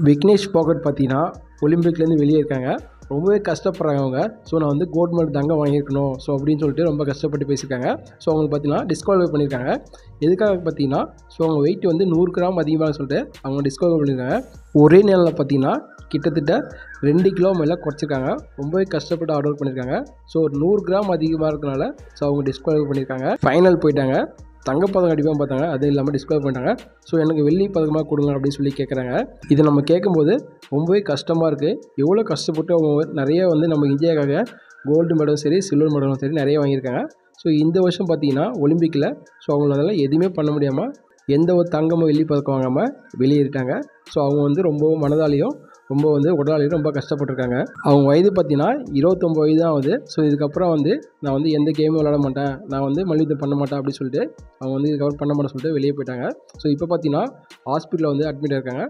விக்னேஷ் போகட் பார்த்தீங்கன்னா ஒலிம்பிக்லேருந்து வெளியே இருக்காங்க. ரொம்பவே கஷ்டப்படுறாங்க அவங்க. ஸோ நான் வந்து கோல்டு மெடல் தங்கம் வாங்கியிருக்கணும் ஸோ அப்படின்னு சொல்லிட்டு ரொம்ப கஷ்டப்பட்டு பேசியிருக்காங்க. ஸோ அவங்களுக்கு பார்த்தீங்கன்னா டிஸ்குவாலிஃபை பண்ணியிருக்காங்க. எதுக்காக பார்த்தீங்கன்னா ஸோ அவங்க வெயிட் வந்து 100 கிராம் அதிகமாக சொல்லிட்டு அவங்க டிஸ்குவாலிஃபை பண்ணியிருக்காங்க. ஒரே நாளில் பார்த்தீங்கன்னா கிட்டத்தட்ட 2 கிலோ மேலே குறைச்சிருக்காங்க. ரொம்பவே கஷ்டப்பட்டு ஆர்டர் ஒர்க் பண்ணியிருக்காங்க. ஸோ 100 கிராம் அதிகமாக இருக்கனால ஸோ அவங்க டிஸ்குவாலிஃபை பண்ணியிருக்காங்க. ஃபைனல் போயிட்டாங்க. தங்கப்பதக்கம் அடிப்பாக பார்த்தாங்க, அது இல்லாமல் டிஸ்குவாலிஃபை பண்ணிட்டாங்க. ஸோ எனக்கு வெள்ளி பதக்கமாக கொடுங்க அப்படின்னு சொல்லி கேட்குறாங்க. இதை நம்ம கேட்கும்போது ரொம்பவே கஷ்டமாக இருக்குது. எவ்வளோ கஷ்டப்பட்டு அவங்க நிறைய வந்து நம்ம இந்தியாவுக்காக கோல்டு மெடலும் சரி சில்வர் மெடலும் சரி நிறைய வாங்கியிருக்காங்க. ஸோ இந்த வருஷம் பார்த்தீங்கன்னா ஒலிம்பிக்கில் ஸோ அவங்களால எதுவுமே பண்ண முடியாமல் எந்த ஒரு தங்கமும் வெள்ளி பதக்கம் வாங்காமல் வெளியேறிட்டாங்க. ஸோ அவங்க வந்து ரொம்ப மனதாலையும் ரொம்ப வந்து உடலாலையும் ரொம்ப கஷ்டப்பட்டுருக்காங்க. அவங்க வயது பார்த்தீங்கன்னா 29 வயது தான் ஆகுது. ஸோ இதுக்கப்புறம் வந்து நான் வந்து எந்த கேமும் விளாட மாட்டேன், நான் வந்து மல்யுத்தம் பண்ண மாட்டேன் அப்படின்னு சொல்லிட்டு அவங்க வந்து இதுக்கப்புறம் பண்ண மாட்டேன்னு சொல்லிட்டு வெளியே போயிட்டாங்க. ஸோ இப்போ பார்த்தீங்கன்னா ஹாஸ்பிட்டலில் வந்து அட்மிட் ஆயிருக்காங்க.